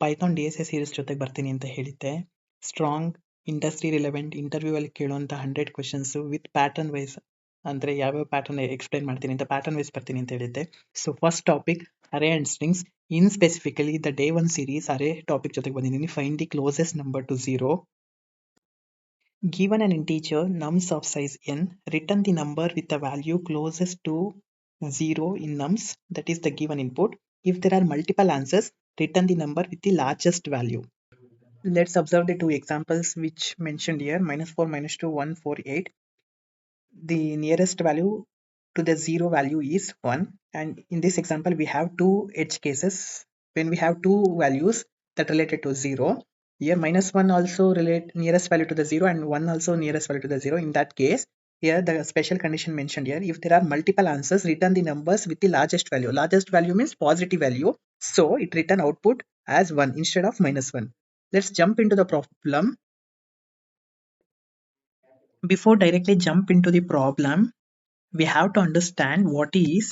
Python DSA series ಜೊತೆಗೆ ಬರ್ತೀನಿ ಅಂತ ಹೇಳಿದ್ದೆ. ಸ್ಟ್ರಾಂಗ್ ಇಂಡಸ್ಟ್ರಿ ರಿಲೆವೆಂಟ್ ಇಂಟರ್ವ್ಯೂ ಅಲ್ಲಿ ಕೇಳುವಂಥ 100 ಕ್ವೆಶನ್ಸ್ ವಿತ್ ಪ್ಯಾಟರ್ನ್ ವೈಸ್, ಅಂದ್ರೆ ಯಾವ್ಯಾವ ಪ್ಯಾಟರ್ನ್ ಎಕ್ಸ್ಪ್ಲೈನ್ ಮಾಡ್ತೀನಿ ಅಂತ ಪ್ಯಾಟರ್ನ್ ವೈಸ್ ಬರ್ತೀನಿ ಅಂತ ಹೇಳಿದ್ದೆ. So first topic array and strings, in specifically the day 1 series array topic ಜೊತೆಗೆ ಬಂದಿದ್ದೀನಿ. Find the closest number two 0. Given an integer nums of size n, return the number with the value closest to 0 in nums, that is the given input. If there are multiple answers, return the number with the largest value. Let's observe the two examples which mentioned here, -4, -2, 1, 4, 8. The nearest value to the 0 value is 1, and in this example we have two edge cases when we have two values that related to 0. Here -1 also relate nearest value to the 0 and 1 also nearest value to the 0. In that case, here the special condition mentioned here, if there are multiple answers, return the numbers with the largest value. Largest value means positive value, so it return output as 1 instead of -1. Let's jump into the problem. Before directly jump into the problem, we have to understand what is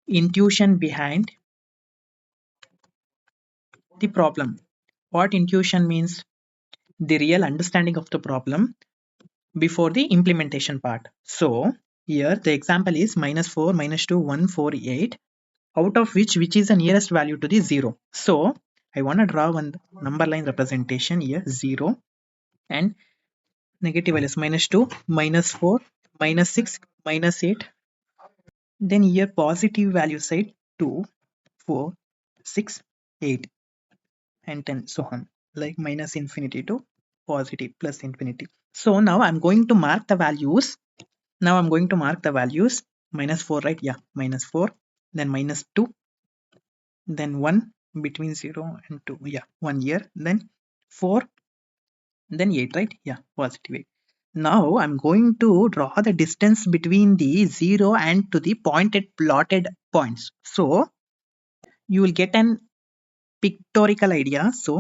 intuition behind the problem. What intuition means? The real understanding of the problem before the implementation part. So here the example is -4, -2, 1, 4, 8, out of which is the nearest value to the 0. So I want to draw one number line representation here, 0 and negative values -2, -4, -6, -8. Then here positive value side 2, 4, 6, 8 and 10, so on, like minus infinity to positive plus infinity. So now I'm going to mark the values. -4, right? Yeah, -4, then -2, then 1 between 0 and 2. Yeah, 1 here, then 4, then 8, right? Yeah, positive 8. Now I'm going to draw the distance between the 0 and to the pointed plotted points. So you will get an pictorial idea. So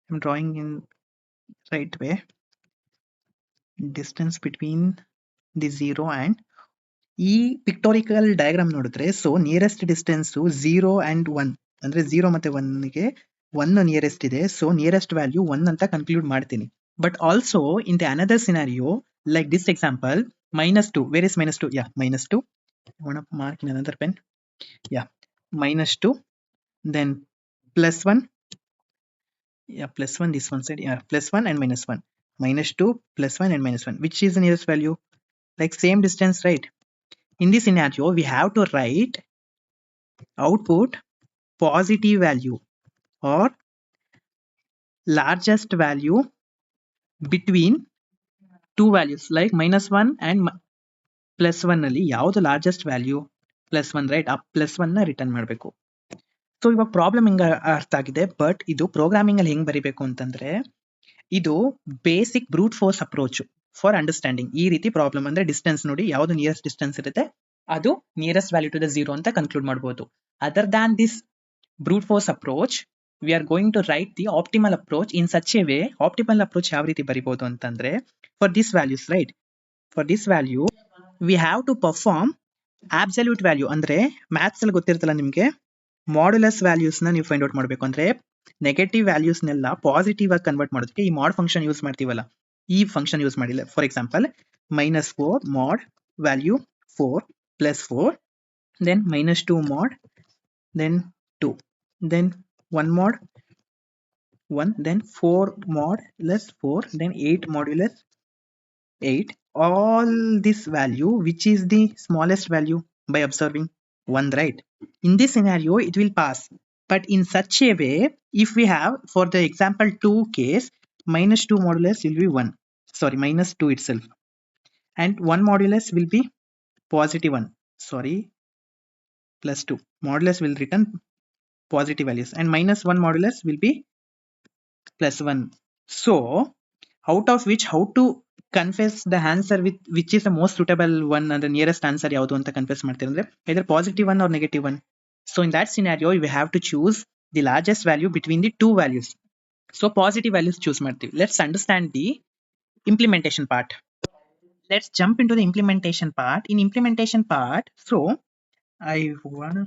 I'm drawing in right way. Distance between the 0 and ಈ ಪಿಕ್ಟೋರಿಕಲ್ diagram ನೋಡಿದ್ರೆ, so nearest distance 0 and 1 ಅಂದ್ರೆ 0 ಮತ್ತೆ 1 ಗೆ 1 nearest ಇದೆ. So nearest value 1 ಅಂತ conclude ಮಾಡ್ತೀನಿ. But also in the another scenario like this example, -2, where is -2? Yeah, -2. I want to mark in another pen. Yeah, -2, then +1. Yeah, +1 this one side. Yeah, +1 and -1. -2, +1 and -1. Which is the nearest value? Like same distance, right? In this scenario, we have to write output positive value or largest value between two values, like -1 and +1 ಅಲ್ಲಿ ಯಾವುದು largest value? +1, right? ಆ +1 ನ return ಮಾಡಬೇಕು. So ಇವಾಗ problem ಹಿಂಗ ಅರ್ಥ ಆಗಿದೆ. But ಇದು ಪ್ರೋಗ್ರಾಮಿಂಗ್ ಅಲ್ಲಿ ಹೆಂಗ್ ಬರಿಬೇಕು ಅಂತಂದ್ರೆ, ಇದು basic ಬ್ರೂಟ್ force approach for understanding. ಈ ರೀತಿ ಪ್ರಾಬ್ಲಮ್ ಅಂದ್ರೆ ಡಿಸ್ಟೆನ್ಸ್ ನೋಡಿ, ಯಾವುದು ನಿಯರೆಸ್ಟ್ ಡಿಸ್ಟೆನ್ಸ್ ಇರುತ್ತೆ ಅದು ನಿಯರೆಸ್ಟ್ ವ್ಯಾಲ್ಯೂ ಟು ದ 0 ಅಂತ ಕನ್ಕ್ಲೂಡ್ ಮಾಡಬಹುದು. Other than this brute force approach, we are going to write the optimal approach in such a way. Optimal approach ಯಾವ ರೀತಿ ಬರಿಬಹುದು ಅಂತಂದ್ರೆ, for this values, right? For this value we have to perform absolute value. ಅಂದ್ರೆ maths ಅಲ್ಲಿ ಗೊತ್ತಿರ್ತಲ್ಲ ನಿಮ್ಗೆ, modulus values ನ ನೀವು ಫೈಂಡ್ ಔಟ್ ಮಾಡಬೇಕು. ಅಂದ್ರೆ ನೆಗೆಟಿವ್ ವ್ಯಾಲ್ಯೂಸ್ನೆಲ್ಲ ಪಾಸಿಟಿವ್ ಆಗಿ ಕನ್ವರ್ಟ್ ಮಾಡೋದಕ್ಕೆ ಈ ಮಾಡ್ ಫಂಕ್ಷನ್ ಯೂಸ್ ಮಾಡ್ತೀವಲ್ಲ, ಈ ಫಂಕ್ಷನ್ ಯೂಸ್ ಮಾಡಿಲ್ಲ. For example, -4 mod value 4 +4, then -2 mod, then 2, then 1 mod 1, then 4 mod less 4, then 8 modulus 8. All this value, which is the smallest value by observing 1, right? In this scenario, it will pass. But in such a way, if we have, for the example 2 case, -2 modulus will be 1. Sorry, -2 itself. And 1 modulus will be +1. Sorry, +2. Modulus will return positive values. And -1 modulus will be +1. So, out of which, how to confess the answer with which is the most suitable one and the nearest answer ಯಾವುದು ಅಂತ confuse ಮಾಡ್ತೀರಿ ಅಂದ್ರೆ, either +1 or -1. So in that scenario, we have to choose the largest value between the two values. So positive values choose ಮಾಡ್ತೀವಿ. Let's understand the implementation part. Let's jump into the implementation part. In implementation part, so I want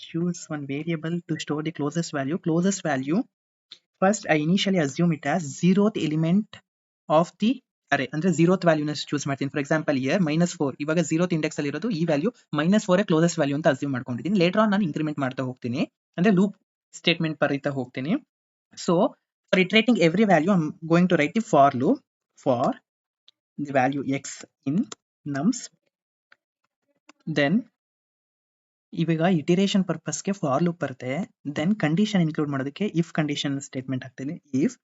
choose one variable to store the closest value. Closest value, first I initially assume it as 0th element of the array. ಅಂದ್ರೆ 0th ವ್ಯಾಲ್ಯೂನ choose ಮಾಡ್ತೀನಿ. For example here -4 ಇವಾಗ 0th index ಅಲ್ಲಿ ಇರೋದು ಈ value -4 closest value ಅಂತ assume ಮಾಡ್ಕೊಂಡಿದ್ದೀನಿ. Later on ನಾನು ಇಂಕ್ರಿಮೆಂಟ್ ಮಾಡ್ತಾ ಹೋಗ್ತೀನಿ, ಅಂದ್ರೆ ಲೂಪ್ ಸ್ಟೇಟ್ಮೆಂಟ್ ಬರೀತಾ ಹೋಗ್ತೀನಿ. So for iterating every value I am going to write the for loop for the value x in nums. Then ಇವಾಗ ಇಟಿರೇಷನ್ ಪರ್ಪಸ್ಗೆ ಫಾರ್ ಲೂಪ್ ಬರುತ್ತೆ. ದೆನ್ ಕಂಡೀಷನ್ ಇನ್ಕ್ಲೂಡ್ ಮಾಡೋದಕ್ಕೆ ಇಫ್ ಕಂಡೀಷನ್ ಸ್ಟೇಟ್ಮೆಂಟ್ ಹಾಕ್ತೀನಿ. If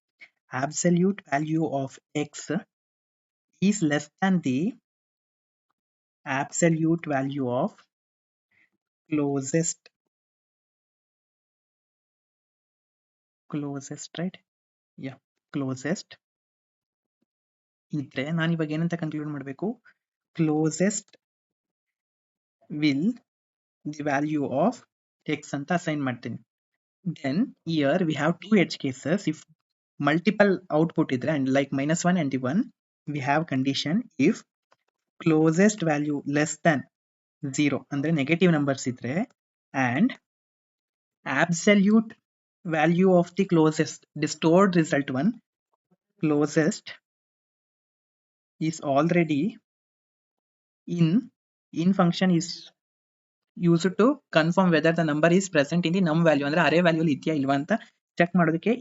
absolute value of x is less than the absolute value of closest right, yeah, closest ಇದ್ರೆ ನಾನು ಇವಾಗ ಏನಂತ conclude ಮಾಡಬೇಕು, closest will the value of x ಅಂತ assign ಮಾಡ್ತೀನಿ. then here we have two edge cases. if multiple output idre and like -1 and the 1, we have condition if closest value less than 0 ಅಂದ್ರೆ negative numbers ಇದ್ರೆ and absolute value of the closest, the stored result one, closest is already in function is used to confirm whether the number is present in the num value. ಅಂದ್ರೆ ಅರೇ value ಇದೆಯಾ ಇಲ್ವಾ ಅಂತ check ಮಾಡೋದಕ್ಕೆ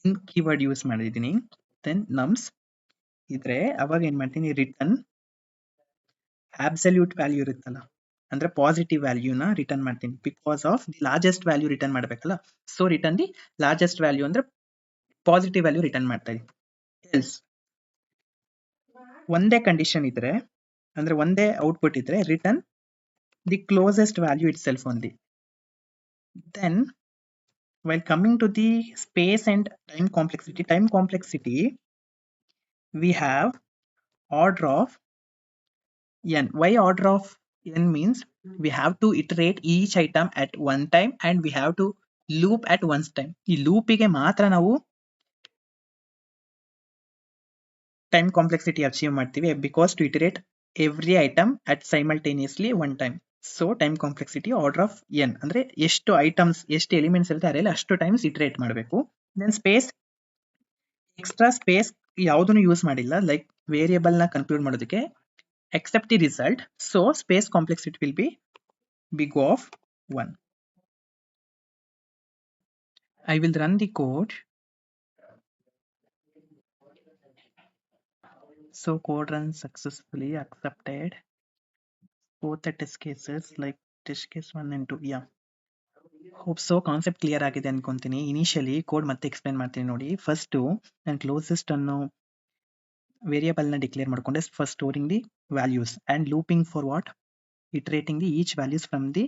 ಇನ್ keyword use ಮಾಡಿದ್ದೀನಿ. Then nums ಇದ್ರೆ ಅವಾಗ ಏನ್ ಮಾಡ್ತೀನಿ, ರಿಟರ್ನ್ absolute ವ್ಯಾಲ್ಯೂ ಇರುತ್ತಲ್ಲ, ಅಂದ್ರೆ ಪಾಸಿಟಿವ್ ವ್ಯಾಲ್ಯೂನ ರಿಟರ್ನ್ ಮಾಡ್ತೀನಿ. Because of the largest value return ಮಾಡಬೇಕಲ್ಲ, so return the largest value ಅಂದ್ರೆ ಪಾಸಿಟಿವ್ ವ್ಯಾಲ್ಯೂ ರಿಟರ್ನ್ ಮಾಡ್ತಾ ಇದೀನಿ. ಎಲ್ಸ್ ಒಂದೇ ಕಂಡೀಷನ್ ಇದ್ರೆ ಅಂದ್ರೆ ಒಂದೇ ಔಟ್ಪುಟ್ ಇದ್ರೆ return the closest value itself only. Then while coming to the space and time complexity, we have order of n. Why order of n means we have to iterate each item at one time and we have to loop at one time. ಈ ಲೂಪಿಗೆ ಮಾತ್ರ ನಾವು time complexity achieve ಮಾಡ್ತೀವಿ, because to iterate every item at simultaneously one time. So time complexity order of N ಅಂದ್ರೆ ಎಷ್ಟು items, ಎಷ್ಟು elements ಇರುತ್ತೆ ಅರೆಯಲ್ಲಿ ಅಷ್ಟು ಟೈಮ್ಸ್ ಇಟರೇಟ್ ಮಾಡಬೇಕು. ದೆನ್ ಸ್ಪೇಸ್, ಎಕ್ಸ್ಟ್ರಾ ಸ್ಪೇಸ್ ಯಾವುದನ್ನು ಯೂಸ್ ಮಾಡಿಲ್ಲ, ಲೈಕ್ ವೇರಿಯಬಲ್ ನ ಕನ್ಕ್ಲೂಡ್ ಮಾಡೋದಕ್ಕೆ except the result. So space complexity will be big of 1. I will run the code. So code runs successfully, accepted both the test cases, like test case 1 and 2. yeah, hope so concept clear ಆಗಿದೆ ಅನ್ಕೊಂತೀನಿ. Initially code ಮತ್ತೆ explain ಮಾಡ್ತೀನಿ ನೋಡಿ. First ನಾನು closest ಅನ್ನೋ variable ನ declare ಮಾಡ್ಕೊಂಡೆ, first storing the values and looping for what, iterating the each values from the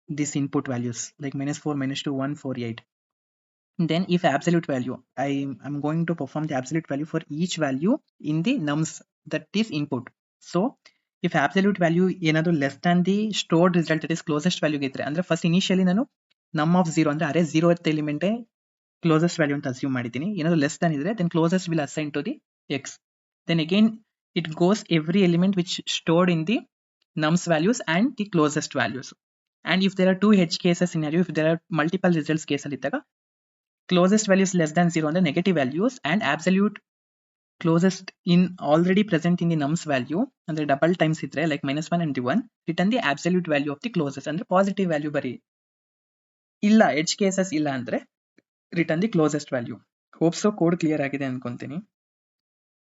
this input values like -4, -2, 1, 4, 8. Then if absolute value, I'm going to perform the absolute value for each value in the nums that is input. So if absolute value ಏನಾದ್ರು less than the stored result that is closest value ಇದ್ರೆ, ಅಂದ್ರೆ first initially ನಾನು num of 0 ಅಂದ್ರೆ ಅರೆ 0th element closest value ಅಂತ assume ಮಾಡಿದ್ದೀನಿ. ಏನಾದ್ರು less than ಇದ್ರೆ then closest will assign to the x. Then again it goes every element which stored in the nums values and the closest values. And if there are two edge cases scenario, if there are multiple results case ಅಲ್ಲಿ ಇದ್ದಾಗ closest values less than 0 ಅಂದ್ರೆ negative values and absolute closest in already present in the nums value ಅಂದ್ರೆ double times ಇದ್ರೆ like -1 and the 1, return the absolute value of the closest ಅಂದ್ರೆ positive value ಬರೀ. ಇಲ್ಲ edge cases ಇಲ್ಲ ಅಂದ್ರೆ return the closest value. Hope so code clear ಆಗಿದೆ ಅನ್ಕೊಂತೀನಿ.